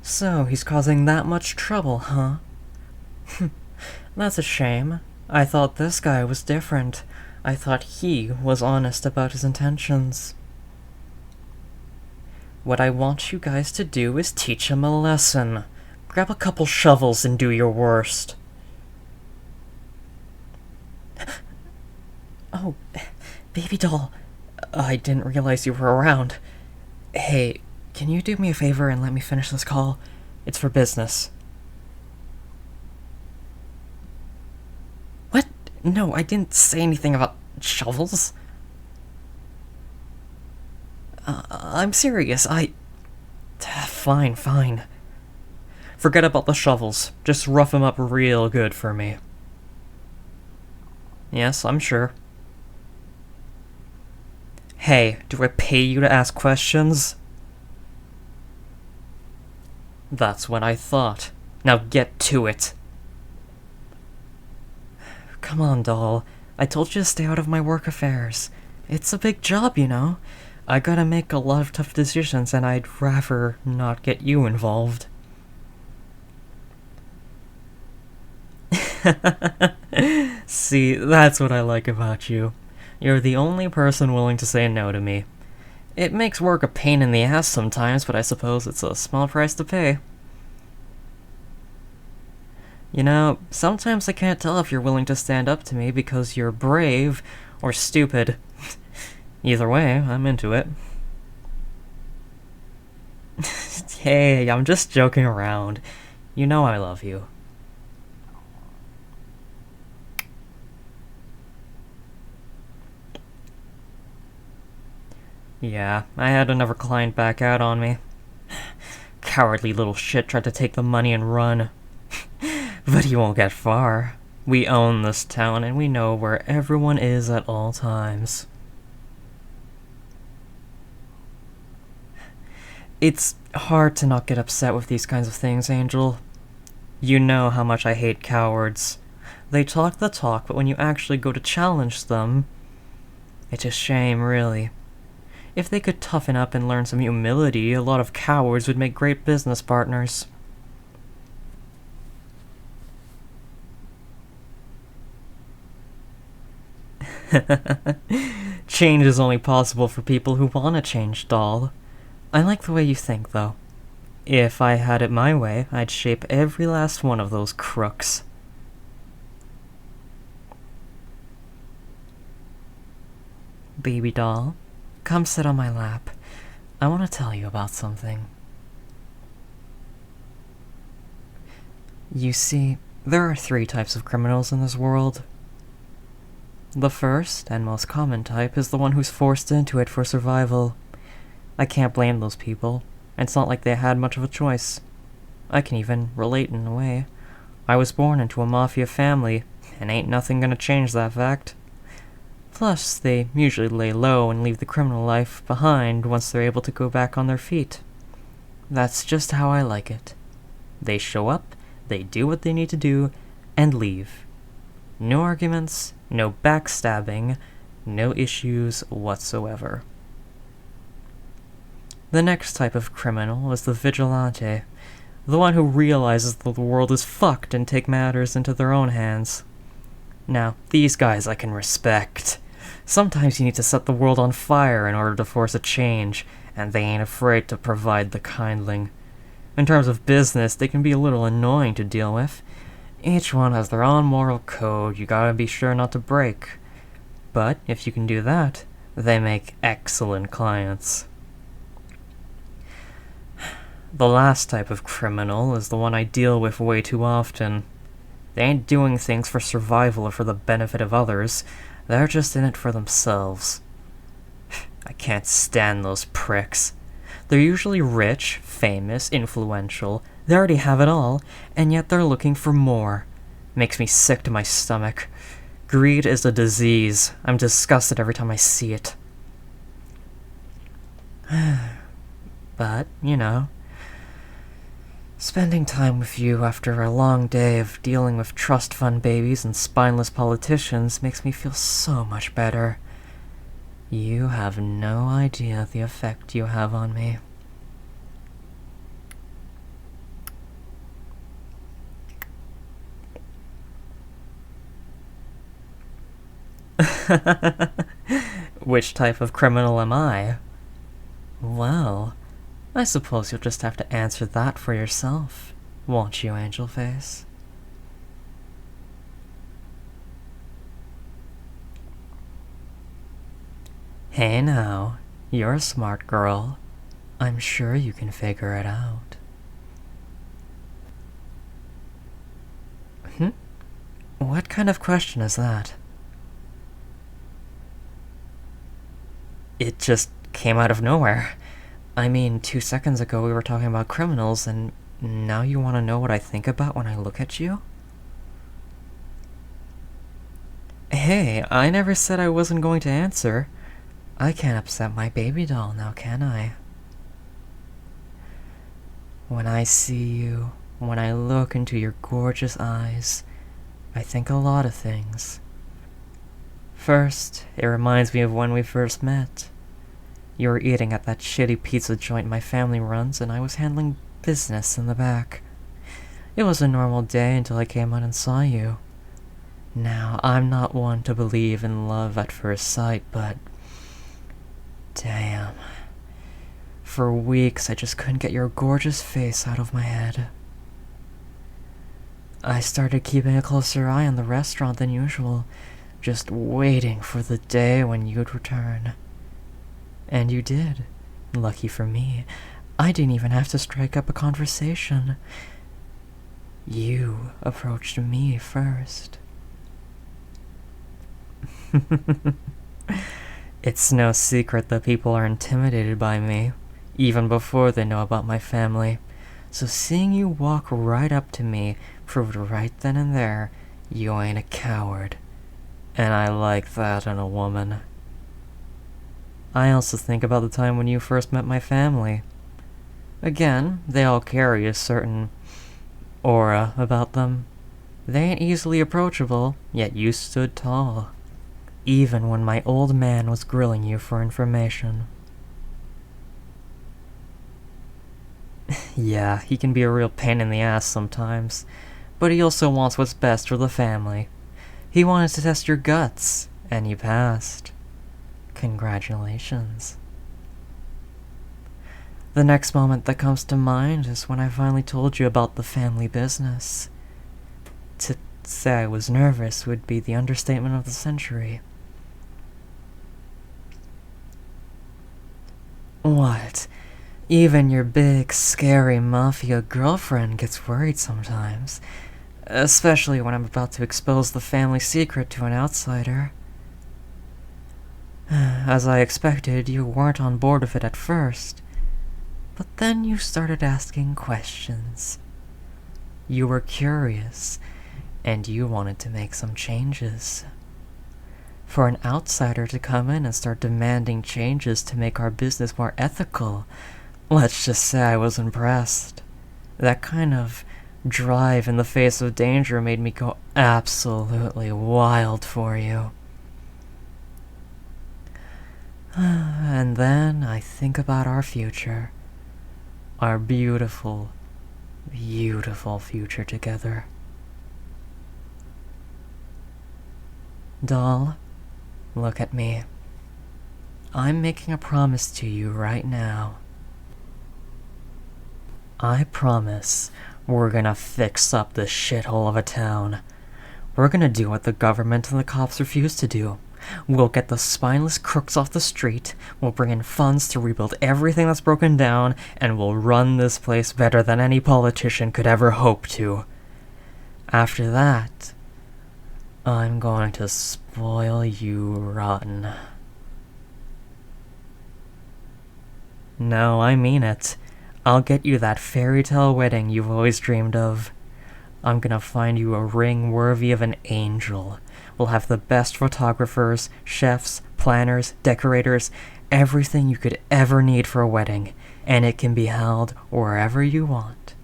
So, he's causing that much trouble, huh? That's a shame. I thought this guy was different. I thought he was honest about his intentions. What I want you guys to do is teach him a lesson. Grab a couple shovels and do your worst. Oh, baby doll. I didn't realize you were around. Hey, can you do me a favor and let me finish this call? It's for business. What? No, I didn't say anything about shovels. I'm serious, Fine. Forget about the shovels. Just rough them up real good for me. Yes, I'm sure. Hey, do I pay you to ask questions? That's what I thought. Now get to it. Come on, doll. I told you to stay out of my work affairs. It's a big job, you know. I gotta make a lot of tough decisions, and I'd rather not get you involved. See, that's what I like about you. You're the only person willing to say no to me. It makes work a pain in the ass sometimes, but I suppose it's a small price to pay. You know, sometimes I can't tell if you're willing to stand up to me because you're brave or stupid. Either way, I'm into it. Hey, I'm just joking around. You know I love you. Yeah, I had another client back out on me. Cowardly little shit tried to take the money and run. But he won't get far. We own this town and we know where everyone is at all times. It's hard to not get upset with these kinds of things, Angel. You know how much I hate cowards. They talk the talk, but when you actually go to challenge them, it's a shame, really. If they could toughen up and learn some humility, a lot of cowards would make great business partners. Change is only possible for people who want to change, doll. I like the way you think, though. If I had it my way, I'd shape every last one of those crooks. Baby doll, come sit on my lap. I want to tell you about something. You see, there are 3 types of criminals in this world. The first, and most common type, is the one who's forced into it for survival. I can't blame those people. It's not like they had much of a choice. I can even relate in a way. I was born into a Mafia family, and ain't nothing gonna change that fact. Plus, they usually lay low and leave the criminal life behind once they're able to go back on their feet. That's just how I like it. They show up, they do what they need to do, and leave. No arguments, no backstabbing, no issues whatsoever. The next type of criminal is the vigilante, the one who realizes that the world is fucked and take matters into their own hands. Now, these guys I can respect. Sometimes you need to set the world on fire in order to force a change, and they ain't afraid to provide the kindling. In terms of business, they can be a little annoying to deal with. Each one has their own moral code you gotta be sure not to break. But if you can do that, they make excellent clients. The last type of criminal is the one I deal with way too often. They ain't doing things for survival or for the benefit of others. They're just in it for themselves. I can't stand those pricks. They're usually rich, famous, influential. They already have it all, and yet they're looking for more. Makes me sick to my stomach. Greed is a disease. I'm disgusted every time I see it. But, you know, spending time with you after a long day of dealing with trust fund babies and spineless politicians makes me feel so much better. You have no idea the effect you have on me. Which type of criminal am I? Well, I suppose you'll just have to answer that for yourself, won't you, Angel Face? Hey now, you're a smart girl. I'm sure you can figure it out. What kind of question is that? It just came out of nowhere. I mean, 2 seconds ago we were talking about criminals, and now you want to know what I think about when I look at you? Hey, I never said I wasn't going to answer. I can't upset my baby doll now, can I? When I see you, when I look into your gorgeous eyes, I think a lot of things. First, it reminds me of when we first met. You were eating at that shitty pizza joint my family runs, and I was handling business in the back. It was a normal day until I came out and saw you. Now, I'm not one to believe in love at first sight, but damn. For weeks, I just couldn't get your gorgeous face out of my head. I started keeping a closer eye on the restaurant than usual, just waiting for the day when you'd return. And you did. Lucky for me. I didn't even have to strike up a conversation. You approached me first. It's no secret that people are intimidated by me, even before they know about my family. So seeing you walk right up to me proved right then and there you ain't a coward. And I like that in a woman. I also think about the time when you first met my family. Again, they all carry a certain aura about them. They ain't easily approachable, yet you stood tall. Even when my old man was grilling you for information. Yeah, he can be a real pain in the ass sometimes, but he also wants what's best for the family. He wanted to test your guts, and you passed. Congratulations. The next moment that comes to mind is when I finally told you about the family business. To say I was nervous would be the understatement of the century. What? Even your big, scary Mafia girlfriend gets worried sometimes. Especially when I'm about to expose the family secret to an outsider. As I expected, you weren't on board with it at first. But then you started asking questions. You were curious, and you wanted to make some changes. For an outsider to come in and start demanding changes to make our business more ethical, let's just say I was impressed. That kind of drive in the face of danger made me go absolutely wild for you. And then I think about our future. Our beautiful, beautiful future together. Doll, look at me. I'm making a promise to you right now. I promise we're gonna fix up this shithole of a town. We're gonna do what the government and the cops refuse to do. We'll get the spineless crooks off the street, we'll bring in funds to rebuild everything that's broken down, and we'll run this place better than any politician could ever hope to. After that, I'm going to spoil you rotten. No, I mean it. I'll get you that fairy tale wedding you've always dreamed of. I'm gonna find you a ring worthy of an angel. We'll have the best photographers, chefs, planners, decorators, everything you could ever need for a wedding, and it can be held wherever you want.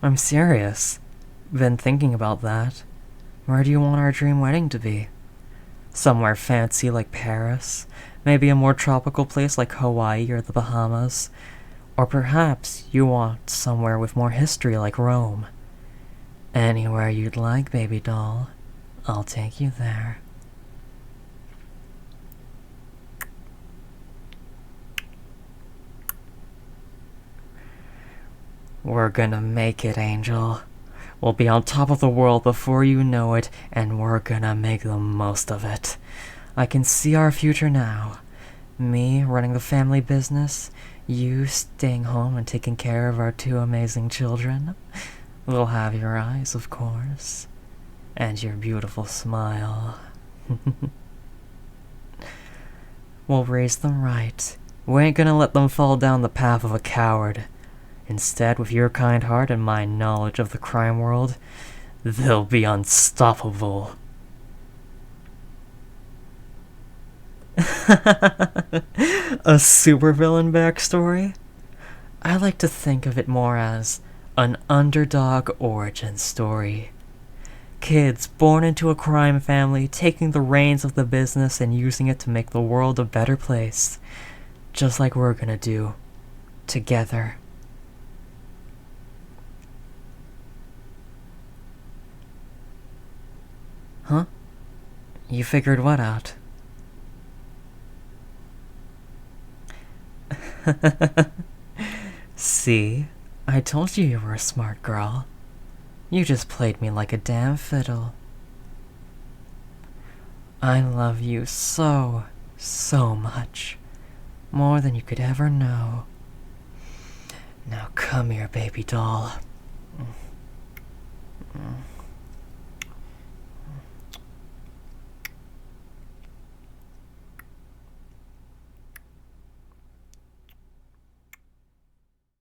I'm serious. Been thinking about that. Where do you want our dream wedding to be? Somewhere fancy like Paris? Maybe a more tropical place like Hawaii or the Bahamas? Or perhaps you want somewhere with more history like Rome? Anywhere you'd like, baby doll. I'll take you there. We're gonna make it, Angel. We'll be on top of the world before you know it, and we're gonna make the most of it. I can see our future now. Me running the family business, you staying home and taking care of our two amazing children. We'll have your eyes, of course, and your beautiful smile. We'll raise them right. We ain't gonna let them fall down the path of a coward. Instead, with your kind heart and my knowledge of the crime world, they'll be unstoppable. A supervillain backstory? I like to think of it more as an underdog origin story. Kids born into a crime family taking the reins of the business and using it to make the world a better place. Just like we're gonna do. Together. Huh? You figured what out? See? I told you were a smart girl. You just played me like a damn fiddle. I love you so, so much. More than you could ever know. Now come here, baby doll.